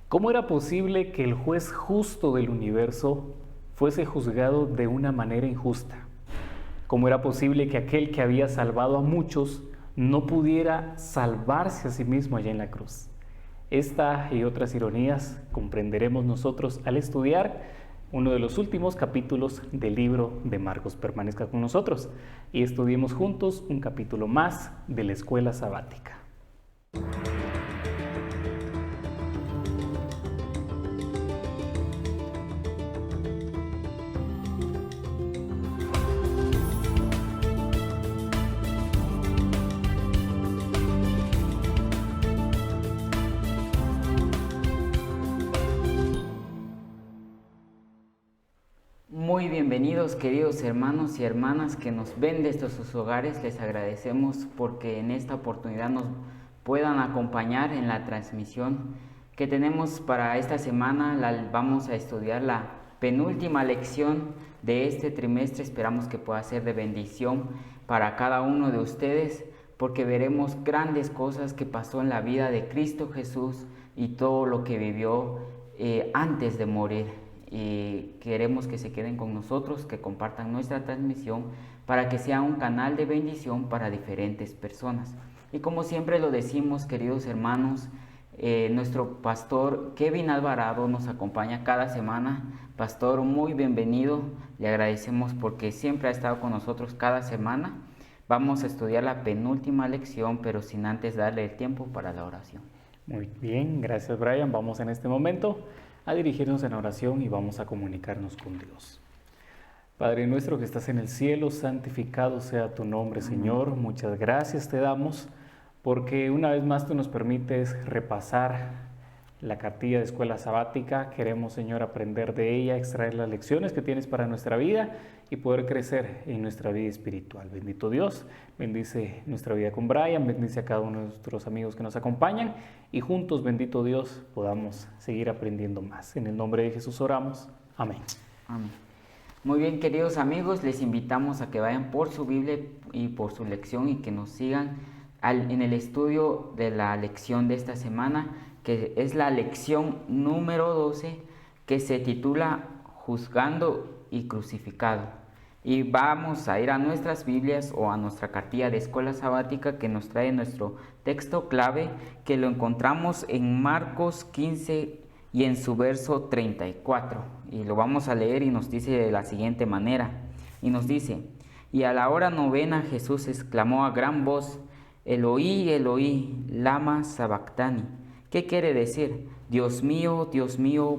¿Cómo era posible que el juez justo del universo fuese juzgado de una manera injusta? ¿Cómo era posible que aquel que había salvado a muchos no pudiera salvarse a sí mismo allá en la cruz? Esta y otras ironías comprenderemos nosotros al estudiar uno de los últimos capítulos del libro de Marcos. Permanezca con nosotros y estudiemos juntos un capítulo más de la escuela sabática. Muy bienvenidos, queridos hermanos y hermanas que nos ven desde sus hogares. Les agradecemos porque en esta oportunidad nos puedan acompañar en la transmisión que tenemos para esta semana. Vamos a estudiar la penúltima lección de este trimestre. Esperamos que pueda ser de bendición para cada uno de ustedes, porque veremos grandes cosas que pasó en la vida de Cristo Jesús y todo lo que vivió antes de morir. Y queremos que se queden con nosotros, que compartan nuestra transmisión para que sea un canal de bendición para diferentes personas. Y como siempre lo decimos, queridos hermanos, nuestro pastor Kevin Alvarado nos acompaña cada semana. Pastor, muy bienvenido, le agradecemos porque siempre ha estado con nosotros cada semana. Vamos a estudiar la penúltima lección, pero sin antes darle el tiempo para la oración. Muy bien, gracias Brian. Vamos en este momento a dirigirnos en oración y vamos a comunicarnos con Dios. Padre nuestro que estás en el cielo, santificado sea tu nombre, Señor. Muchas gracias te damos porque una vez más tú nos permites repasar la cartilla de escuela sabática. Queremos, Señor, aprender de ella, extraer las lecciones que tienes para nuestra vida y poder crecer en nuestra vida espiritual. Bendito Dios, bendice nuestra vida con Brian, bendice a cada uno de nuestros amigos que nos acompañan y juntos, bendito Dios, podamos seguir aprendiendo más. En el nombre de Jesús oramos. Amén. Amén. Muy bien, queridos amigos, les invitamos a que vayan por su Biblia y por su lección y que nos sigan en el estudio de la lección de esta semana, que es la lección número 12, que se titula Juzgando y Crucificado. Y vamos a ir a nuestras Biblias o a nuestra cartilla de escuela sabática que nos trae nuestro texto clave, que lo encontramos en Marcos 15 y en su verso 34. Y lo vamos a leer y nos dice de la siguiente manera. Y nos dice: y a la hora novena Jesús exclamó a gran voz: Eloí, Eloí, lama sabactani. ¿Qué quiere decir? Dios mío,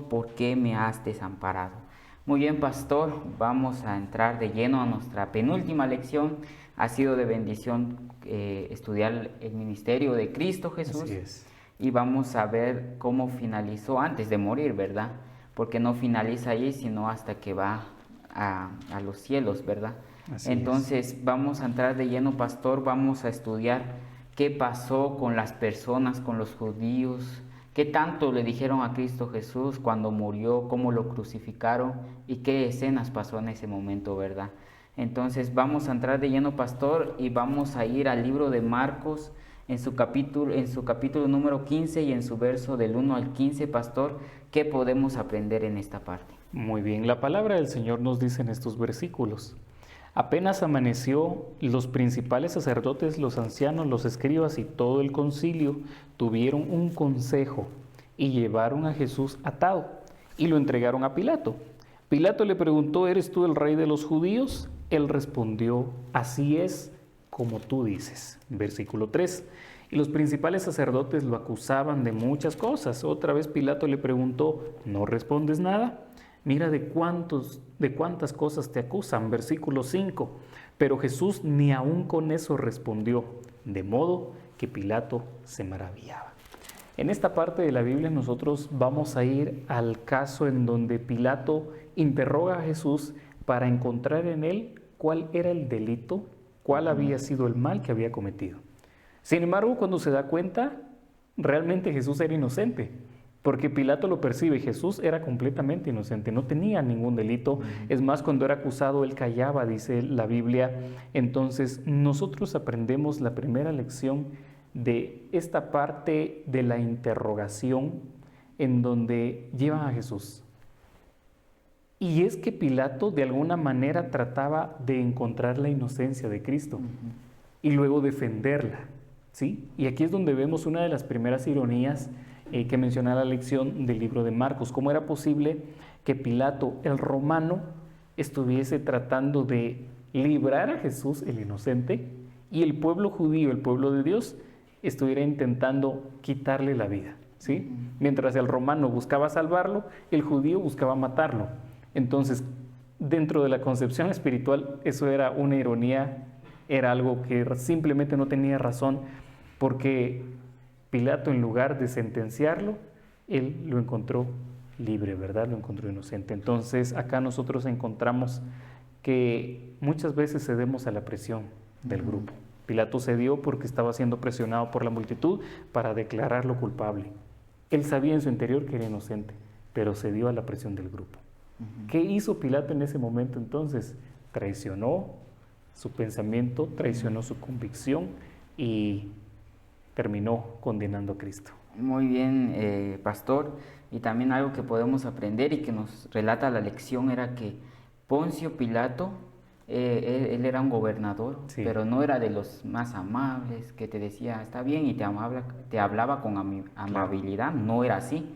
¿por qué me has desamparado? Muy bien, pastor, vamos a entrar de lleno a nuestra penúltima lección. Ha sido de bendición estudiar el ministerio de Cristo Jesús. Así es. Y vamos a ver cómo finalizó antes de morir, ¿verdad? Porque no finaliza allí, sino hasta que va a los cielos, ¿verdad? Así Entonces es. vamos a entrar de lleno, pastor, vamos a estudiar qué pasó con las personas, con los judíos, qué tanto le dijeron a Cristo Jesús cuando murió, cómo lo crucificaron y qué escenas pasó en ese momento, ¿verdad? Entonces vamos a entrar de lleno, pastor, y vamos a ir al libro de Marcos en su capítulo número 15 y en su verso del 1 al 15, pastor. ¿Qué podemos aprender en esta parte? Muy bien, la palabra del Señor nos dice en estos versículos: apenas amaneció, los principales sacerdotes, los ancianos, los escribas y todo el concilio tuvieron un consejo y llevaron a Jesús atado y lo entregaron a Pilato. Pilato le preguntó: ¿eres tú el rey de los judíos? Él respondió: así es como tú dices. Versículo 3. Y los principales sacerdotes lo acusaban de muchas cosas. Otra vez Pilato le preguntó: ¿no respondes nada? Mira de cuántas cosas te acusan. Versículo 5. Pero Jesús ni aun con eso respondió, de modo que Pilato se maravillaba. En esta parte de la Biblia nosotros vamos a ir al caso en donde Pilato interroga a Jesús para encontrar en él cuál era el delito, cuál había sido el mal que había cometido. Sin embargo, cuando se da cuenta, realmente Jesús era inocente. Porque Pilato lo percibe, Jesús era completamente inocente, no tenía ningún delito. Es más, cuando era acusado, él callaba, dice la Biblia. Entonces, nosotros aprendemos la primera lección de esta parte de la interrogación en donde llevan a Jesús. Y es que Pilato de alguna manera trataba de encontrar la inocencia de Cristo y luego defenderla, ¿sí? Y aquí es donde vemos una de las primeras ironías que menciona la lección del libro de Marcos. ¿Cómo era posible que Pilato, el romano, estuviese tratando de librar a Jesús, el inocente, y el pueblo judío, el pueblo de Dios, estuviera intentando quitarle la vida, ¿sí? Mientras el romano buscaba salvarlo, el judío buscaba matarlo. Entonces, dentro de la concepción espiritual, eso era una ironía, era algo que simplemente no tenía razón, porque Pilato, en lugar de sentenciarlo, él lo encontró libre, ¿verdad? Lo encontró inocente. Entonces, acá nosotros encontramos que muchas veces cedemos a la presión del grupo. Pilato cedió porque estaba siendo presionado por la multitud para declararlo culpable. Él sabía en su interior que era inocente, pero cedió a la presión del grupo. ¿Qué hizo Pilato en ese momento entonces? Traicionó su pensamiento, traicionó su convicción y terminó condenando a Cristo. Muy bien, pastor. Y también algo que podemos aprender y que nos relata la lección era que Poncio Pilato, él era un gobernador, Sí. pero no era de los más amables, que te decía, está bien, y te hablaba con amabilidad. No era así.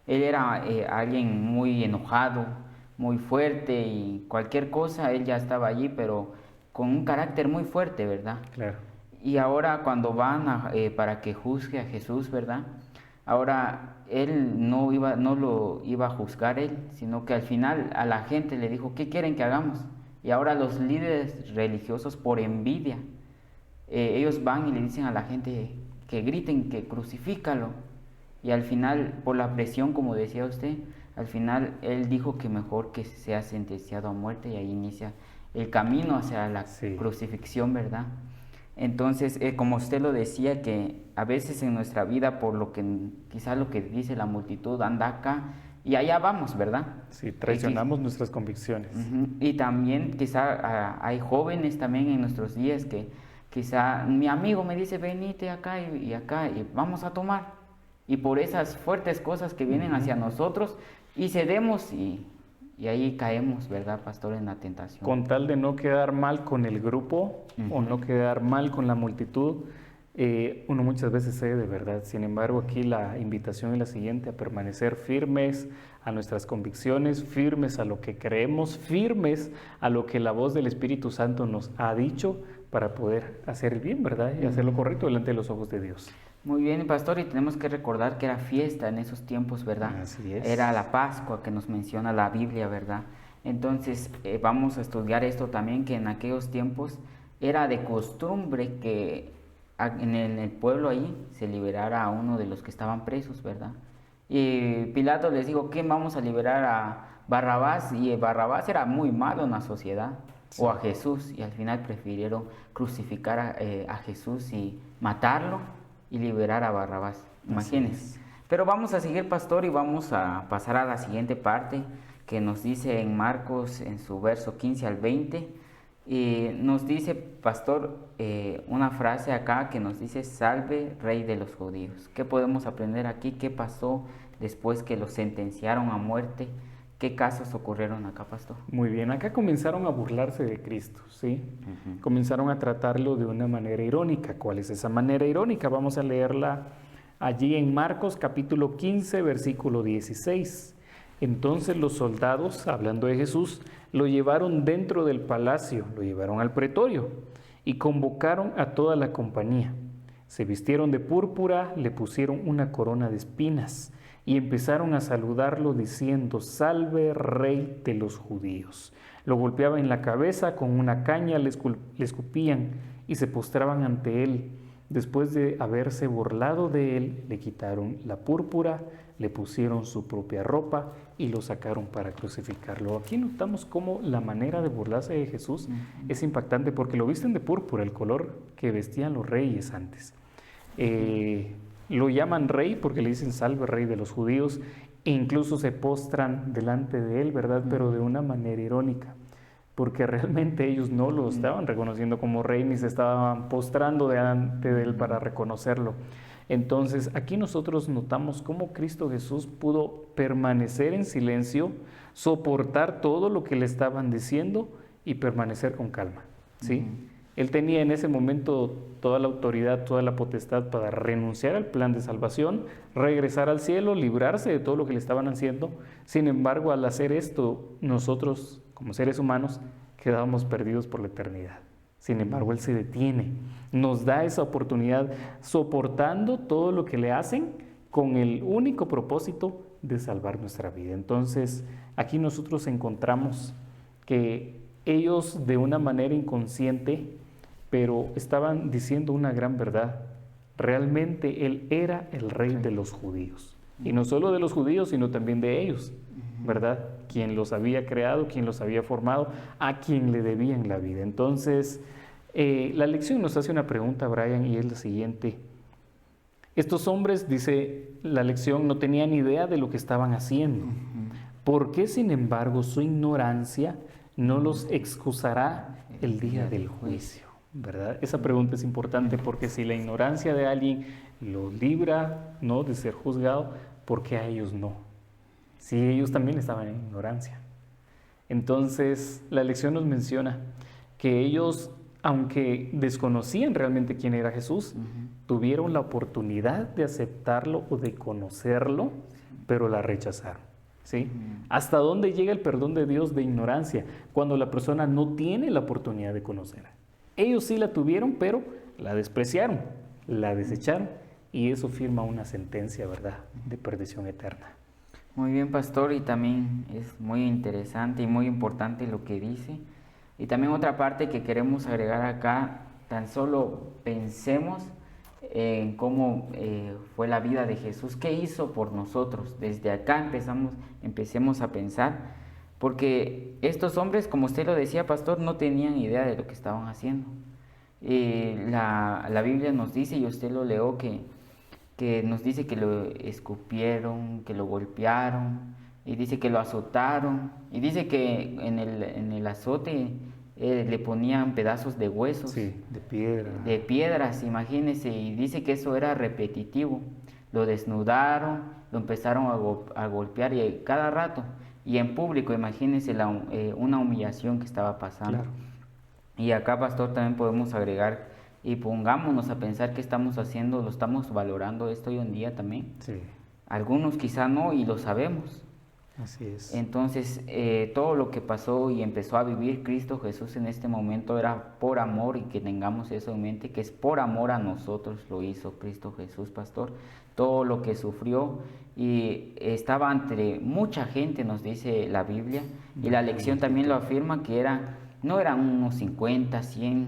Él era alguien muy enojado, muy fuerte, y cualquier cosa, él ya estaba allí, pero con un carácter muy fuerte, ¿verdad? Claro. Y ahora cuando van para que juzgue a Jesús, ¿verdad? Ahora él no lo iba a juzgar él, sino que al final a la gente le dijo, ¿qué quieren que hagamos? Y ahora los líderes religiosos, por envidia, ellos van y le dicen a la gente que griten, que crucifícalo. Y al final, por la presión, como decía usted, al final él dijo que mejor que sea sentenciado a muerte, y ahí inicia el camino hacia la crucifixión, ¿verdad? Entonces, como usted lo decía, que a veces en nuestra vida, por lo que quizás lo que dice la multitud, anda acá y allá vamos, ¿verdad? Sí, traicionamos nuestras convicciones. Y también quizá hay jóvenes también en nuestros días que quizá mi amigo me dice, venite acá y acá y vamos a tomar. Y por esas fuertes cosas que vienen hacia nosotros y cedemos y ahí caemos, ¿verdad, pastor, en la tentación? Con tal de no quedar mal con el grupo o no quedar mal con la multitud, uno muchas veces cede, ¿verdad? Sin embargo, aquí la invitación es la siguiente: a permanecer firmes a nuestras convicciones, firmes a lo que creemos, firmes a lo que la voz del Espíritu Santo nos ha dicho para poder hacer el bien, ¿verdad? Y hacer lo correcto delante de los ojos de Dios. Muy bien, pastor, y tenemos que recordar que era fiesta en esos tiempos, ¿verdad? Así es. Era la Pascua que nos menciona la Biblia, ¿verdad? Entonces, vamos a estudiar esto también, que en aquellos tiempos era de costumbre que en el pueblo ahí se liberara a uno de los que estaban presos, ¿verdad? Y Pilato les dijo, ¿quién vamos a liberar? A Barrabás, y Barrabás era muy malo en la sociedad, o a Jesús, y al final prefirieron crucificar a Jesús y matarlo y liberar a Barrabás, imagínense. Pero vamos a seguir, pastor, y vamos a pasar a la siguiente parte que nos dice en Marcos, en su verso 15 al 20, y nos dice, pastor, una frase acá que nos dice, salve Rey de los judíos. ¿Qué podemos aprender aquí? ¿Qué pasó después que lo sentenciaron a muerte? ¿Qué casos ocurrieron acá, pastor? Muy bien, acá comenzaron a burlarse de Cristo, ¿sí? Comenzaron a tratarlo de una manera irónica. ¿Cuál es esa manera irónica? Vamos a leerla allí en Marcos capítulo 15, versículo 16. Entonces los soldados, hablando de Jesús, lo llevaron dentro del palacio, lo llevaron al pretorio y convocaron a toda la compañía. Se vistieron de púrpura, le pusieron una corona de espinas y empezaron a saludarlo diciendo, salve Rey de los judíos. Lo golpeaban en la cabeza con una caña, le escupían y se postraban ante él. Después de haberse burlado de él, le quitaron la púrpura, le pusieron su propia ropa y lo sacaron para crucificarlo. Aquí notamos cómo la manera de burlarse de Jesús es impactante, porque lo visten de púrpura, el color que vestían los reyes antes. Lo llaman rey porque le dicen salve Rey de los judíos, e incluso se postran delante de él, ¿verdad? Pero de una manera irónica, porque realmente ellos no lo estaban reconociendo como rey, ni se estaban postrando delante de él para reconocerlo. Entonces, aquí nosotros notamos cómo Cristo Jesús pudo permanecer en silencio, soportar todo lo que le estaban diciendo y permanecer con calma, ¿sí? Él tenía en ese momento toda la autoridad, toda la potestad para renunciar al plan de salvación, regresar al cielo, librarse de todo lo que le estaban haciendo. Sin embargo, al hacer esto, nosotros, como seres humanos, quedábamos perdidos por la eternidad. Sin embargo, Él se detiene, nos da esa oportunidad, soportando todo lo que le hacen con el único propósito de salvar nuestra vida. Entonces, aquí nosotros encontramos que ellos de una manera inconsciente, pero estaban diciendo una gran verdad. Realmente Él era el rey de los judíos. Y no solo de los judíos, sino también de ellos, ¿verdad? Quien los había creado, quien los había formado, a quien le debían la vida. Entonces, la lección nos hace una pregunta, Brian, y es la siguiente. Estos hombres, dice la lección, no tenían idea de lo que estaban haciendo. ¿Por qué, sin embargo, su ignorancia no los excusará el día del juicio? ¿Verdad? Esa pregunta es importante porque si la ignorancia de alguien los libra, ¿no?, de ser juzgado, ¿por qué a ellos no? Si ellos también estaban en ignorancia. Entonces, la lección nos menciona que ellos, aunque desconocían realmente quién era Jesús, tuvieron la oportunidad de aceptarlo o de conocerlo, pero la rechazaron, ¿sí? ¿Hasta dónde llega el perdón de Dios de ignorancia? Cuando la persona no tiene la oportunidad de conocer. Ellos sí la tuvieron, pero la despreciaron, la desecharon, y eso firma una sentencia, ¿verdad?, de perdición eterna. Muy bien, pastor, y también es muy interesante y muy importante lo que dice. Y también otra parte que queremos agregar acá, tan solo pensemos en cómo fue la vida de Jesús, qué hizo por nosotros. Desde acá empecemos a pensar, porque estos hombres, como usted lo decía, pastor, no tenían idea de lo que estaban haciendo. La Biblia nos dice, y usted lo leyó, que nos dice que lo escupieron, que lo golpearon, y dice que lo azotaron, y dice que en el azote le ponían pedazos de huesos. Sí, de piedra. De piedras, imagínese, y dice que eso era repetitivo. Lo desnudaron, lo empezaron a golpear y cada rato, y en público, imagínese una humillación que estaba pasando. Claro. Y acá, pastor, también podemos agregar y pongámonos a pensar qué estamos haciendo, lo estamos valorando esto hoy en día también. Sí. Algunos quizá no, y lo sabemos. Así es. Entonces, todo lo que pasó y empezó a vivir Cristo Jesús en este momento era por amor, y que tengamos eso en mente, que es por amor a nosotros lo hizo Cristo Jesús, pastor. Todo lo que sufrió, y estaba entre mucha gente, nos dice la Biblia, y la lección también lo afirma, que no eran unos 50, 100,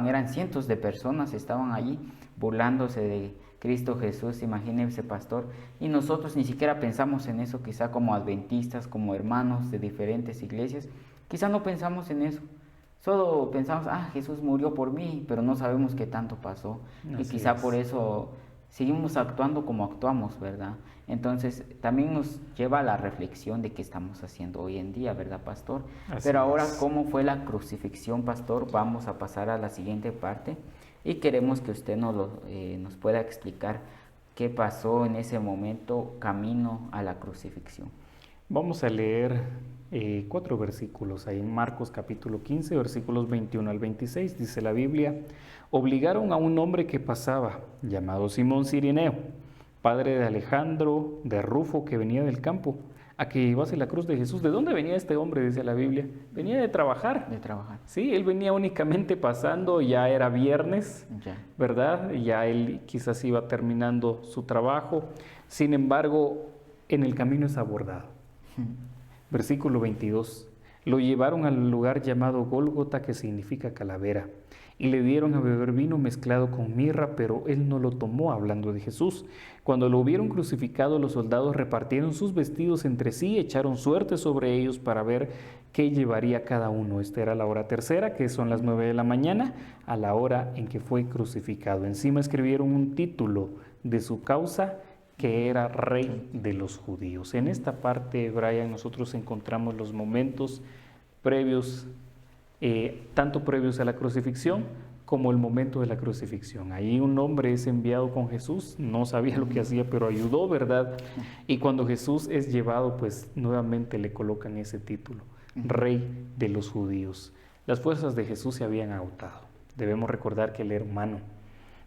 eran cientos de personas, estaban allí burlándose de Cristo Jesús, imagínense, pastor, y nosotros ni siquiera pensamos en eso, quizá como adventistas, como hermanos de diferentes iglesias, quizá no pensamos en eso, solo pensamos, Jesús murió por mí, pero no sabemos qué tanto pasó, y quizá por eso seguimos actuando como actuamos, ¿verdad? Entonces, también nos lleva a la reflexión de qué estamos haciendo hoy en día, ¿verdad, pastor? Pero ahora, ¿cómo fue la crucifixión, pastor? Vamos a pasar a la siguiente parte. Y queremos que usted nos pueda explicar qué pasó en ese momento camino a la crucifixión. Vamos a leer 4 versículos ahí en Marcos capítulo 15, versículos 21 al 26. Dice la Biblia: obligaron a un hombre que pasaba, llamado Simón Cirineo, padre de Alejandro, de Rufo, que venía del campo, a que llevase la cruz de Jesús. ¿De dónde venía este hombre? Dice la Biblia. Venía de trabajar. De trabajar. Sí, él venía únicamente pasando, ya era viernes, ¿verdad? Ya él quizás iba terminando su trabajo. Sin embargo, en el camino es abordado. Versículo 22. Lo llevaron al lugar llamado Gólgota, que significa calavera, y le dieron a beber vino mezclado con mirra, pero él no lo tomó, hablando de Jesús. Cuando lo hubieron crucificado, los soldados repartieron sus vestidos entre sí, echaron suerte sobre ellos para ver qué llevaría cada uno. Esta era la hora tercera, que son las 9 de la mañana, a la hora en que fue crucificado. Encima escribieron un título de su causa, que era Rey de los Judíos. En esta parte, Brian, nosotros encontramos los momentos previos, tanto previos a la crucifixión como el momento de la crucifixión. Ahí un hombre es enviado con Jesús, no sabía lo que hacía, pero ayudó, ¿verdad? Y cuando Jesús es llevado, pues nuevamente le colocan ese título, Rey de los Judíos. Las fuerzas de Jesús se habían agotado. Debemos recordar que él era humano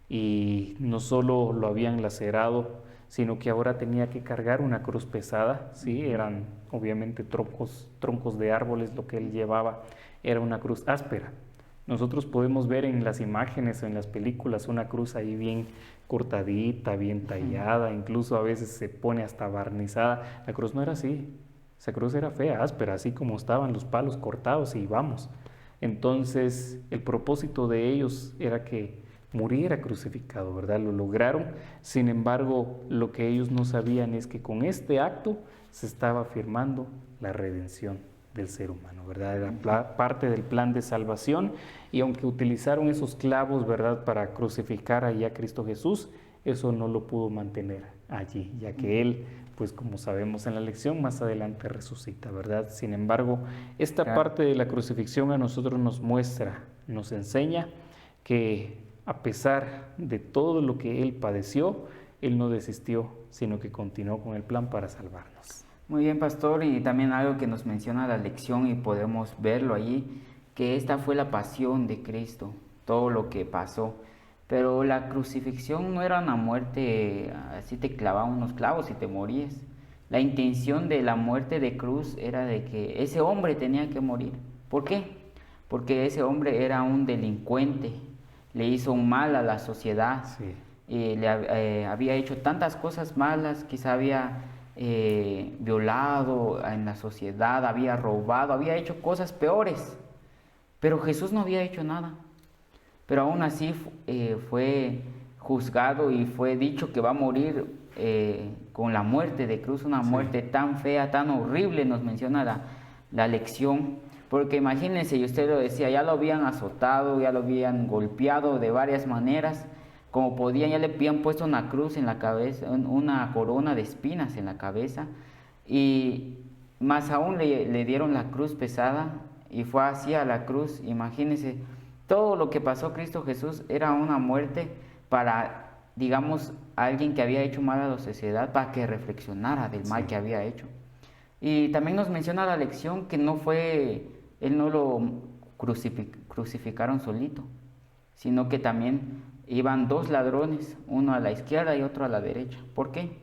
y no solo lo habían lacerado, sino que ahora tenía que cargar una cruz pesada, ¿sí? Eran obviamente troncos de árboles lo que él llevaba, era una cruz áspera. Nosotros podemos ver en las imágenes o en las películas una cruz ahí bien cortadita, bien tallada, incluso a veces se pone hasta barnizada. La cruz no era así, esa cruz era fea, áspera, así como estaban los palos cortados y vamos. Entonces el propósito de ellos era que muriera crucificado, ¿verdad? Lo lograron. Sin embargo, lo que ellos no sabían es que con este acto se estaba firmando la redención del ser humano, ¿verdad? Era parte del plan de salvación, y aunque utilizaron esos clavos, ¿verdad?, para crucificar allí a Cristo Jesús, eso no lo pudo mantener allí, ya que Él, pues como sabemos en la lección, más adelante resucita, ¿verdad? Sin embargo, esta parte de la crucifixión a nosotros nos muestra, nos enseña que a pesar de todo lo que Él padeció, Él no desistió, sino que continuó con el plan para salvarnos. Muy bien, pastor, y también algo que nos menciona la lección y podemos verlo allí, que esta fue la pasión de Cristo, todo lo que pasó. Pero la crucifixión no era una muerte, así te clavaban unos clavos y te morías. La intención de la muerte de cruz era de que ese hombre tenía que morir. ¿Por qué? Porque ese hombre era un delincuente, le hizo un mal a la sociedad, Sí. Había hecho tantas cosas malas, quizá había violado en la sociedad, había robado, había hecho cosas peores, pero Jesús no había hecho nada. Pero aún así fue juzgado y fue dicho que va a morir con la muerte de cruz, una muerte tan fea, tan horrible, nos menciona la lección. Porque imagínense, y usted lo decía, ya lo habían azotado, ya lo habían golpeado de varias maneras, como podían, ya le habían puesto una cruz en la cabeza, una corona de espinas en la cabeza, y más aún le dieron la cruz pesada, y fue así a la cruz. Imagínense, todo lo que pasó Cristo Jesús era una muerte para, digamos, alguien que había hecho mal a la sociedad, para que reflexionara del mal que había hecho. Y también nos menciona la lección que no fue, Él no lo crucificaron solito, sino que también iban dos ladrones, uno a la izquierda y otro a la derecha. ¿Por qué?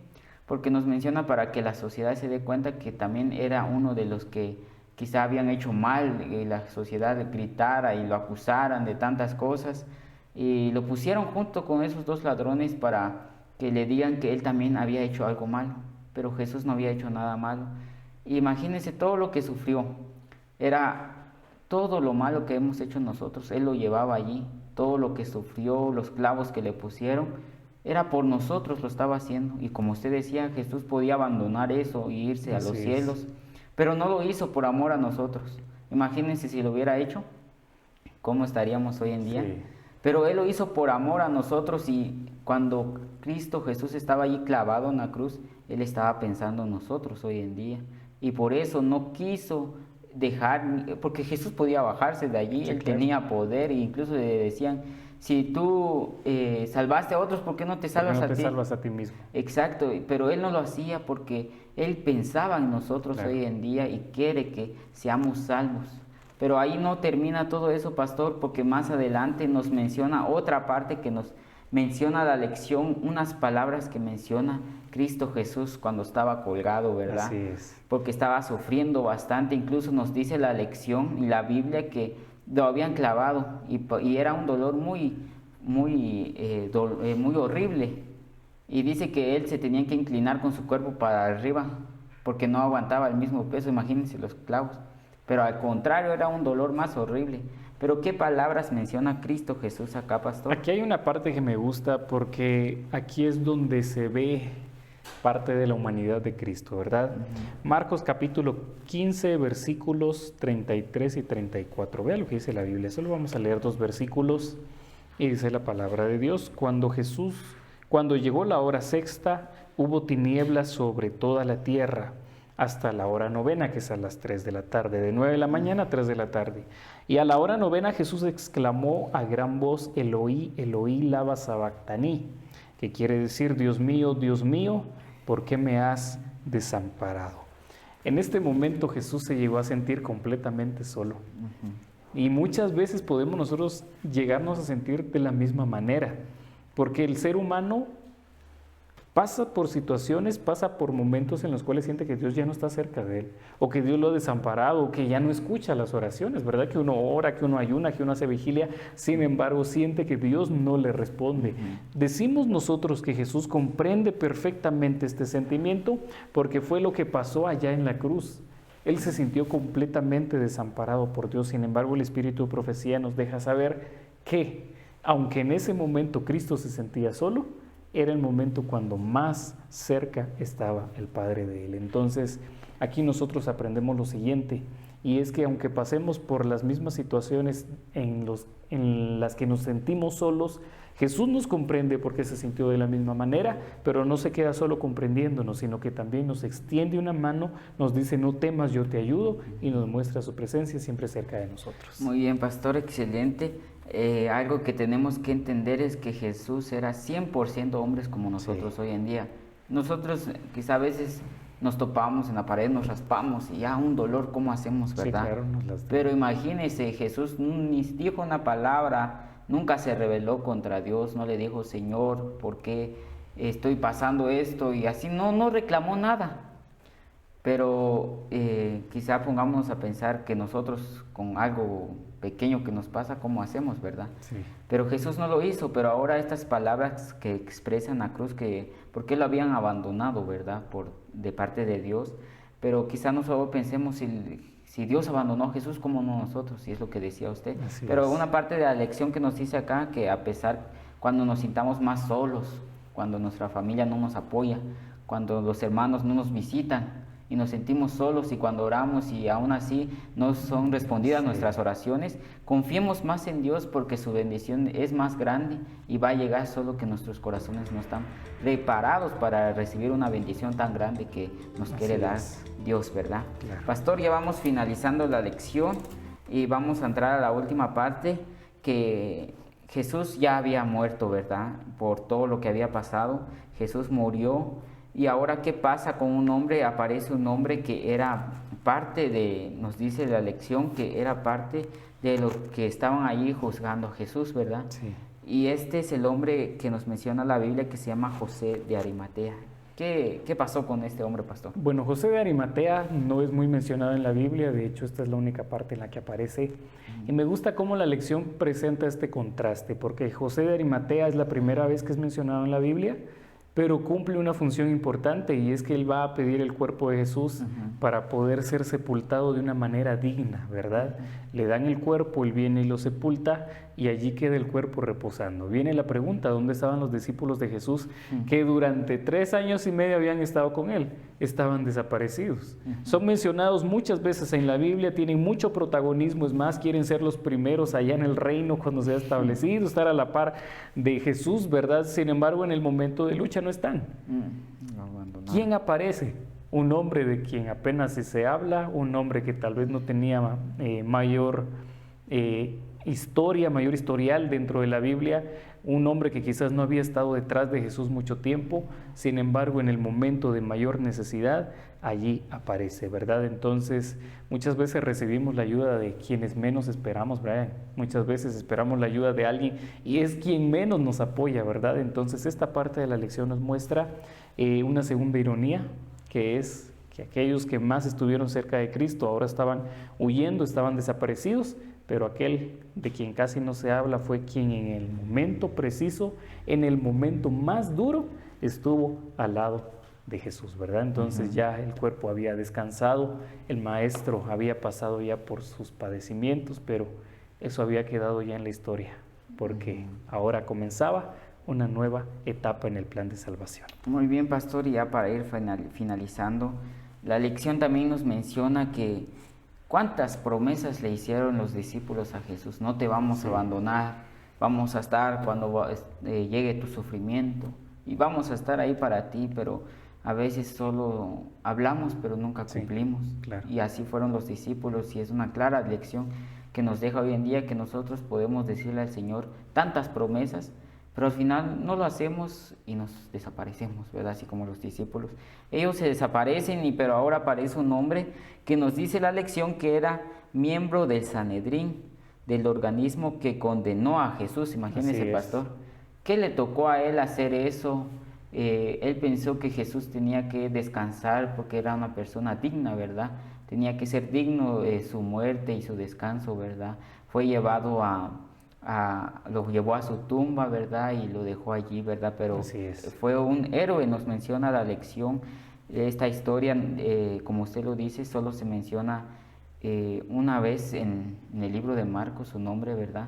Porque nos menciona para que la sociedad se dé cuenta que también era uno de los que quizá habían hecho mal, y la sociedad gritara y lo acusaran de tantas cosas, y lo pusieron junto con esos dos ladrones para que le digan que él también había hecho algo malo, pero Jesús no había hecho nada malo. Imagínense todo lo que sufrió, era todo lo malo que hemos hecho nosotros, Él lo llevaba allí, todo lo que sufrió, los clavos que le pusieron, era por nosotros lo estaba haciendo. Y como usted decía, Jesús podía abandonar eso y irse a los cielos, pero no lo hizo por amor a nosotros. Imagínense si lo hubiera hecho, ¿cómo estaríamos hoy en día? Sí. Pero Él lo hizo por amor a nosotros, y cuando Cristo Jesús estaba allí clavado en la cruz, Él estaba pensando en nosotros hoy en día. Y por eso no quiso dejar, porque Jesús podía bajarse de allí, Él tenía poder, e incluso le decían, si tú salvaste a otros, ¿por qué no te salvas a ti? Salvas a ti mismo. Exacto, pero Él no lo hacía porque Él pensaba en nosotros hoy en día y quiere que seamos salvos. Pero ahí no termina todo eso, pastor, porque más adelante nos menciona otra parte que nos menciona la lección, unas palabras que menciona Cristo Jesús cuando estaba colgado, ¿verdad? Así es. Porque estaba sufriendo bastante, incluso nos dice la lección y la Biblia que lo habían clavado y era un dolor muy horrible. Y dice que él se tenía que inclinar con su cuerpo para arriba porque no aguantaba el mismo peso, imagínense los clavos. Pero al contrario, era un dolor más horrible. Pero ¿qué palabras menciona Cristo Jesús acá, pastor? Aquí hay una parte que me gusta porque aquí es donde se ve parte de la humanidad de Cristo, ¿verdad? Marcos capítulo 15, versículos 33 y 34. Vea lo que dice la Biblia. Solo vamos a leer 2 versículos y dice la palabra de Dios. Cuando llegó la hora sexta, hubo tinieblas sobre toda la tierra hasta la hora novena, que es a las 3 de la tarde, de 9 de la mañana a 3 de la tarde. Y a la hora novena Jesús exclamó a gran voz, Eloí, Eloí, lama sabactaní, que quiere decir, Dios mío, ¿por qué me has desamparado? En este momento Jesús se llegó a sentir completamente solo. Y muchas veces podemos nosotros llegarnos a sentir de la misma manera, porque el ser humano pasa por situaciones, pasa por momentos en los cuales siente que Dios ya no está cerca de él, o que Dios lo ha desamparado, o que ya no escucha las oraciones, ¿verdad? Que uno ora, que uno ayuna, que uno hace vigilia, sin embargo siente que Dios no le responde. Decimos nosotros que Jesús comprende perfectamente este sentimiento porque fue lo que pasó allá en la cruz. Él se sintió completamente desamparado por Dios, sin embargo el Espíritu de Profecía nos deja saber que, aunque en ese momento Cristo se sentía solo, era el momento cuando más cerca estaba el Padre de él. Entonces, aquí nosotros aprendemos lo siguiente, y es que aunque pasemos por las mismas situaciones en las que nos sentimos solos, Jesús nos comprende porque se sintió de la misma manera, pero no se queda solo comprendiéndonos, sino que también nos extiende una mano, nos dice, no temas, yo te ayudo, y nos muestra su presencia siempre cerca de nosotros. Muy bien, pastor, excelente. Algo que tenemos que entender es que Jesús era 100% hombres como nosotros hoy en día. Nosotros quizá a veces nos topamos en la pared, nos raspamos y ya un dolor, ¿cómo hacemos, verdad? Sí, claro, Pero imagínese, Jesús ni dijo una palabra, nunca se rebeló contra Dios, no le dijo, Señor, ¿por qué estoy pasando esto? Y así no reclamó nada. Pero quizá pongámonos a pensar que nosotros con algo pequeño que nos pasa, ¿cómo hacemos, verdad? Sí. Pero Jesús no lo hizo, pero ahora estas palabras que expresan a cruz, que porque lo habían abandonado, ¿verdad? De parte de Dios, pero quizá nosotros pensemos si Dios abandonó a Jesús, ¿cómo no nosotros? Si es lo que decía usted. Así pero es. una parte de la lección que nos dice acá, que a pesar, cuando nos sintamos más solos, cuando nuestra familia no nos apoya, cuando los hermanos no nos visitan, y nos sentimos solos y cuando oramos y aún así no son respondidas nuestras oraciones, confiemos más en Dios porque su bendición es más grande y va a llegar, solo que nuestros corazones no están preparados para recibir una bendición tan grande que nos quiere dar Dios, ¿verdad? Claro. Pastor, ya vamos finalizando la lección y vamos a entrar a la última parte, que Jesús ya había muerto, ¿verdad? Por todo lo que había pasado, Jesús murió. Y ahora, ¿qué pasa con un hombre? Aparece un hombre que era parte de, nos dice la lección, que era parte de los que estaban allí juzgando a Jesús, ¿verdad? Sí. Y este es el hombre que nos menciona la Biblia, que se llama José de Arimatea. ¿Qué pasó con este hombre, pastor? Bueno, José de Arimatea no es muy mencionado en la Biblia, de hecho esta es la única parte en la que aparece. Y me gusta cómo la lección presenta este contraste, porque José de Arimatea es la primera vez que es mencionado en la Biblia, pero cumple una función importante, y es que él va a pedir el cuerpo de Jesús para poder ser sepultado de una manera digna, ¿verdad? Le dan el cuerpo, él viene y lo sepulta, y allí queda el cuerpo reposando. Viene la pregunta, ¿dónde estaban los discípulos de Jesús que durante 3 años y medio habían estado con él? Estaban desaparecidos. Son mencionados muchas veces en la Biblia, tienen mucho protagonismo, es más, quieren ser los primeros allá en el reino cuando sea establecido, estar a la par de Jesús, ¿verdad? Sin embargo, en el momento de lucha no están. ¿Quién aparece? Un hombre de quien apenas si se habla, un hombre que tal vez no tenía mayor historial dentro de la Biblia, un hombre que quizás no había estado detrás de Jesús mucho tiempo, sin embargo en el momento de mayor necesidad, allí aparece, ¿verdad? Entonces muchas veces recibimos la ayuda de quienes menos esperamos, Brian, muchas veces esperamos la ayuda de alguien y es quien menos nos apoya, ¿verdad? Entonces esta parte de la lección nos muestra una segunda ironía, que es que aquellos que más estuvieron cerca de Cristo ahora estaban huyendo, estaban desaparecidos, pero aquel de quien casi no se habla fue quien en el momento preciso, en el momento más duro, estuvo al lado de Jesús, ¿verdad? Entonces ya el cuerpo había descansado, el maestro había pasado ya por sus padecimientos, pero eso había quedado ya en la historia, porque ahora comenzaba una nueva etapa en el plan de salvación. Muy bien, pastor, y ya para ir finalizando, la lección también nos menciona que ¿cuántas promesas le hicieron los discípulos a Jesús? No te vamos a abandonar, vamos a estar cuando llegue tu sufrimiento y vamos a estar ahí para ti, pero a veces solo hablamos pero nunca Sí, cumplimos. claro. Y así fueron los discípulos y es una clara lección que nos deja hoy en día que nosotros podemos decirle al Señor tantas promesas, pero al final no lo hacemos y nos desaparecemos, ¿verdad? Así como los discípulos. Ellos se desaparecen, pero ahora aparece un hombre que nos dice la lección que era miembro del Sanedrín, del organismo que condenó a Jesús. Así Imagínese, es. pastor, ¿qué le tocó a él hacer eso? Él pensó que Jesús tenía que descansar porque era una persona digna, ¿verdad? Tenía que ser digno de su muerte y su descanso, ¿verdad? Fue llevado lo llevó a su tumba, ¿verdad? Y lo dejó allí, ¿verdad? Pero Así es. fue un héroe, nos menciona la lección. Esta historia, como usted lo dice, solo se menciona una vez en el libro de Marcos, su nombre, ¿verdad?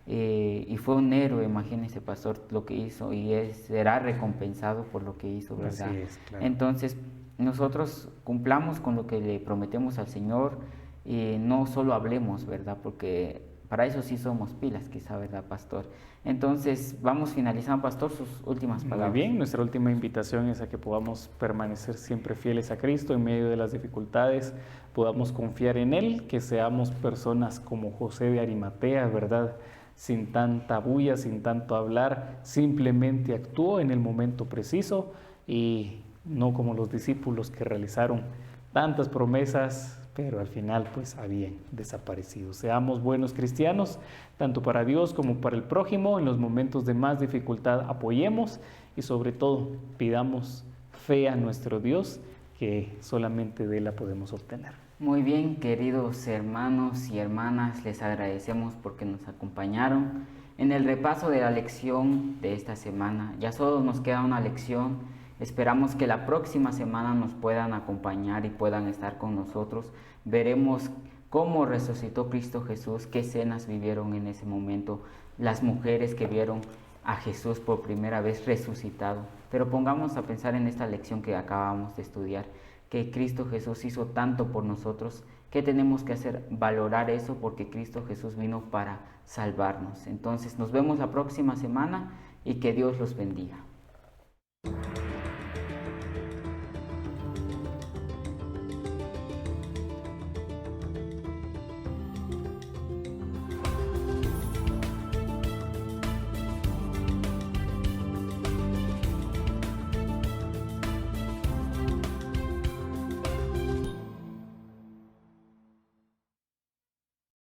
Y fue un héroe, imagínese, pastor, lo que hizo, y será recompensado por lo que hizo, ¿verdad? Así es, claro. Entonces, nosotros cumplamos con lo que le prometemos al Señor y no solo hablemos, ¿verdad? Porque para eso sí somos pilas, quizá, ¿verdad, pastor? Entonces, vamos finalizando, pastor, sus últimas Muy palabras. bien, nuestra última invitación es a que podamos permanecer siempre fieles a Cristo en medio de las dificultades, podamos confiar en Él, que seamos personas como José de Arimatea, ¿verdad? Sin tanta bulla, sin tanto hablar, simplemente actuó en el momento preciso y no como los discípulos que realizaron tantas promesas, pero al final pues habían desaparecido. Seamos buenos cristianos, tanto para Dios como para el prójimo. En los momentos de más dificultad apoyemos y sobre todo pidamos fe a nuestro Dios, que solamente de Él la podemos obtener. Muy bien, queridos hermanos y hermanas, les agradecemos porque nos acompañaron en el repaso de la lección de esta semana. Ya solo nos queda una lección. Esperamos que la próxima semana nos puedan acompañar y puedan estar con nosotros. Veremos cómo resucitó Cristo Jesús, qué escenas vivieron en ese momento las mujeres que vieron a Jesús por primera vez resucitado. Pero pongamos a pensar en esta lección que acabamos de estudiar, que Cristo Jesús hizo tanto por nosotros. ¿Qué tenemos que hacer? Valorar eso, porque Cristo Jesús vino para salvarnos. Entonces nos vemos la próxima semana y que Dios los bendiga.